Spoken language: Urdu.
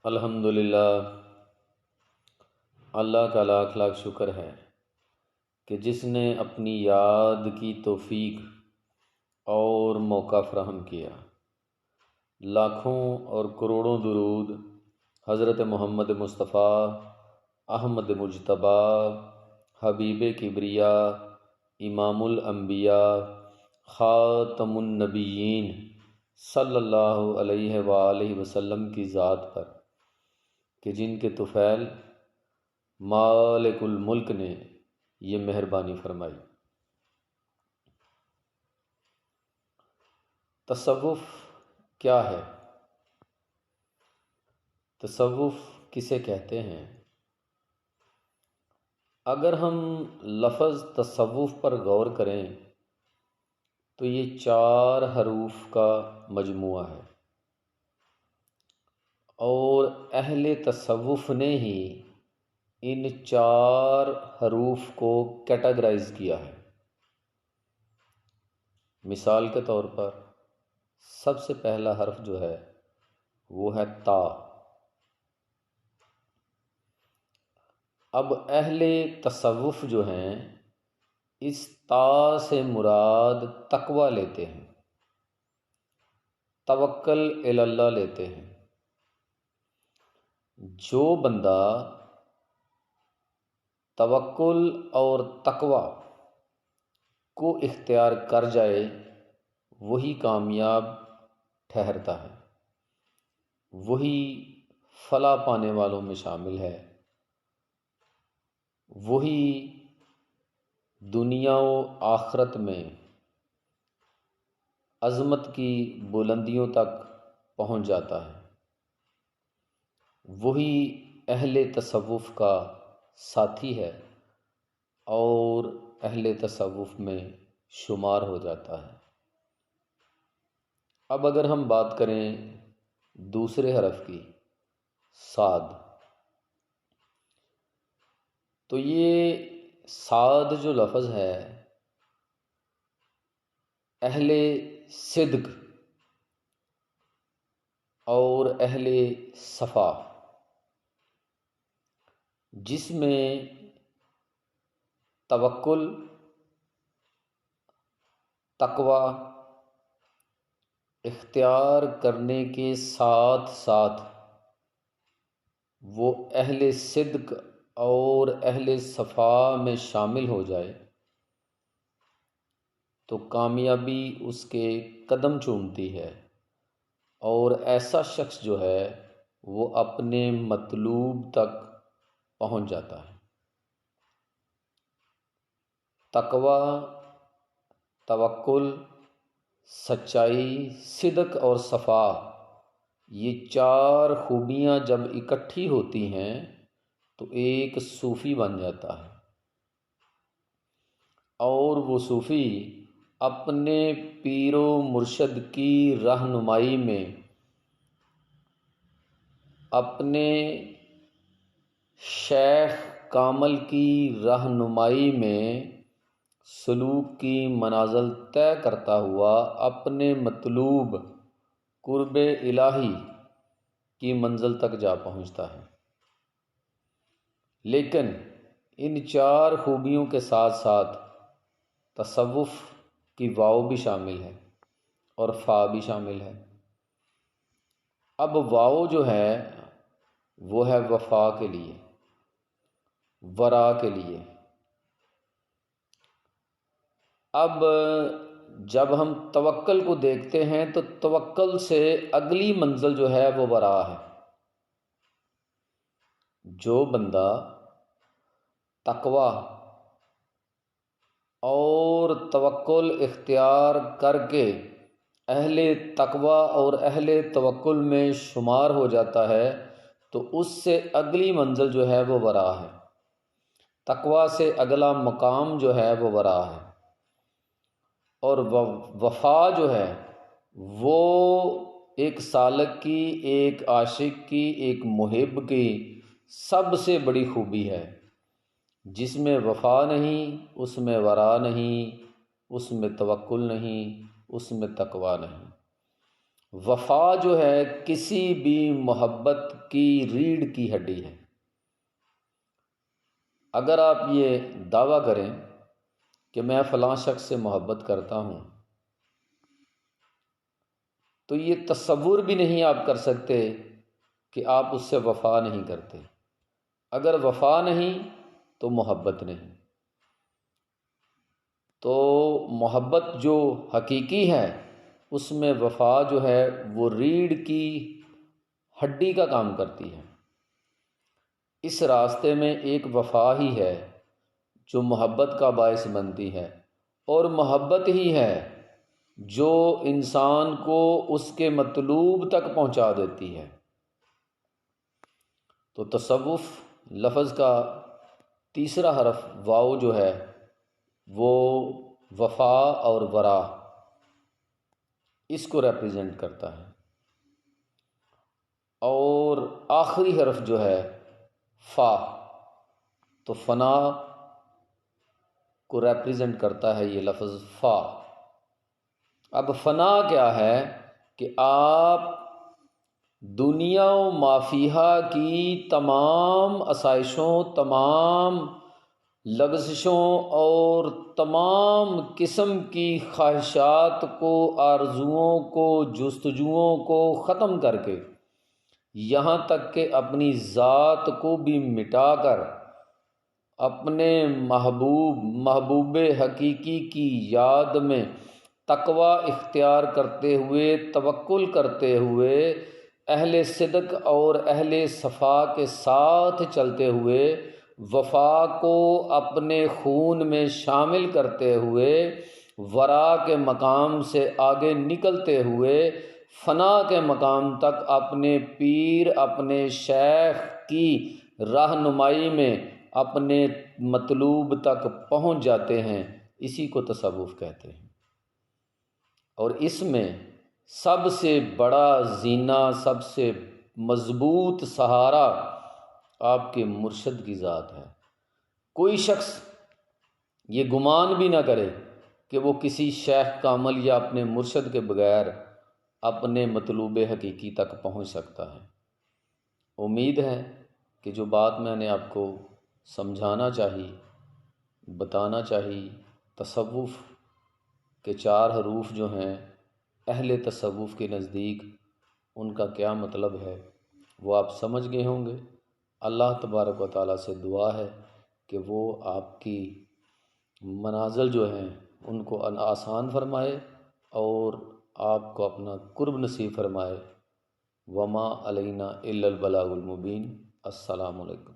الحمدللہ، اللہ کا لاکھ لاکھ شکر ہے کہ جس نے اپنی یاد کی توفیق اور موقع فراہم کیا۔ لاکھوں اور کروڑوں درود حضرت محمد مصطفیٰ احمد مجتبیٰ حبیب کبریا امام الانبیاء خاتم النبیین صلی اللہ علیہ وآلہ وسلم کی ذات پر کہ جن کے طفیل مالک الملک نے یہ مہربانی فرمائی۔ تصوف کیا ہے؟ تصوف کسے کہتے ہیں؟ اگر ہم لفظ تصوف پر غور کریں تو یہ 4 حروف کا مجموعہ ہے، اور اہل تصوف نے ہی ان 4 حروف کو کیٹاگرائز کیا ہے۔ مثال کے طور پر سب سے پہلا حرف جو ہے وہ ہے تا۔ اب اہل تصوف جو ہیں اس تا سے مراد تقوی لیتے ہیں، توکل الی اللہ لیتے ہیں۔ جو بندہ توکل اور تقوی کو اختیار کر جائے وہی کامیاب ٹھہرتا ہے، وہی فلاح پانے والوں میں شامل ہے، وہی دنیا و آخرت میں عظمت کی بلندیوں تک پہنچ جاتا ہے، وہی اہل تصوف کا ساتھی ہے اور اہل تصوف میں شمار ہو جاتا ہے۔ اب اگر ہم بات کریں دوسرے حرف کی، صاد، تو یہ صاد جو لفظ ہے اہل صدق اور اہل صفا، جس میں توکل، تقوی اختیار کرنے کے ساتھ ساتھ وہ اہل صدق اور اہل صفا میں شامل ہو جائے تو کامیابی اس کے قدم چومتی ہے، اور ایسا شخص جو ہے وہ اپنے مطلوب تک پہنچ جاتا ہے۔ تقوی، توکل، سچائی، صدق اور صفا، یہ 4 خوبیاں جب اکٹھی ہوتی ہیں تو ایک صوفی بن جاتا ہے، اور وہ صوفی اپنے پیر و مرشد کی رہنمائی میں، اپنے شیخ کامل کی رہنمائی میں سلوک کی منازل طے کرتا ہوا اپنے مطلوب قرب الہی کی منزل تک جا پہنچتا ہے۔ لیکن ان 4 خوبیوں کے ساتھ ساتھ تصوف کی واو بھی شامل ہے اور فا بھی شامل ہے۔ اب واو جو ہے وہ ہے وفا کے لیے، ورا کے لیے۔ اب جب ہم توکل کو دیکھتے ہیں تو توکل سے اگلی منزل جو ہے وہ ورا ہے۔ جو بندہ تقوی اور توکل اختیار کر کے اہل تقوی اور اہل توکل میں شمار ہو جاتا ہے تو اس سے اگلی منزل جو ہے وہ ورا ہے، تقوی سے اگلا مقام جو ہے وہ ورا ہے، اور وفا جو ہے وہ ایک سالک کی، ایک عاشق کی، ایک محب کی سب سے بڑی خوبی ہے۔ جس میں وفا نہیں اس میں ورا نہیں، اس میں توکل نہیں، اس میں تقوی نہیں۔ وفا جو ہے کسی بھی محبت کی ریڑھ کی ہڈی ہے۔ اگر آپ یہ دعویٰ کریں کہ میں فلاں شخص سے محبت کرتا ہوں، تو یہ تصور بھی نہیں آپ کر سکتے کہ آپ اس سے وفا نہیں کرتے۔ اگر وفا نہیں تو محبت نہیں۔ تو محبت جو حقیقی ہے اس میں وفا جو ہے وہ ریڑھ کی ہڈی کا کام کرتی ہے۔ اس راستے میں ایک وفا ہی ہے جو محبت کا باعث بنتی ہے، اور محبت ہی ہے جو انسان کو اس کے مطلوب تک پہنچا دیتی ہے۔ تو تصوف لفظ کا تیسرا حرف واو جو ہے وہ وفا اور ورا اس کو ریپریزنٹ کرتا ہے، اور آخری حرف جو ہے فا تو فنا کو ریپریزنٹ کرتا ہے یہ لفظ فا۔ اب فنا کیا ہے کہ آپ دنیا و مافیہا کی تمام آسائشوں، تمام لغزشوں اور تمام قسم کی خواہشات کو، آرزوؤں کو، جستجوؤں کو ختم کر کے، یہاں تک کہ اپنی ذات کو بھی مٹا کر اپنے محبوب حقیقی کی یاد میں تقوی اختیار کرتے ہوئے، توکل کرتے ہوئے، اہل صدق اور اہل صفا کے ساتھ چلتے ہوئے، وفا کو اپنے خون میں شامل کرتے ہوئے، ورا کے مقام سے آگے نکلتے ہوئے، فنا کے مقام تک اپنے پیر، اپنے شیخ کی رہنمائی میں اپنے مطلوب تک پہنچ جاتے ہیں۔ اسی کو تصوف کہتے ہیں۔ اور اس میں سب سے بڑا زینہ، سب سے مضبوط سہارا آپ کے مرشد کی ذات ہے۔ کوئی شخص یہ گمان بھی نہ کرے کہ وہ کسی شیخ کامل یا اپنے مرشد کے بغیر اپنے مطلوب حقیقی تک پہنچ سکتا ہے۔ امید ہے کہ جو بات میں نے آپ کو سمجھانا چاہی، بتانا چاہی، تصوف کے 4 حروف جو ہیں اہل تصوف کے نزدیک ان کا کیا مطلب ہے، وہ آپ سمجھ گئے ہوں گے۔ اللہ تبارک و تعالیٰ سے دعا ہے کہ وہ آپ کی منازل جو ہیں ان کو آسان فرمائے اور آپ کو اپنا قرب نصیب فرمائے۔ وما علینا الا البلاغ المبین۔ السلام علیکم۔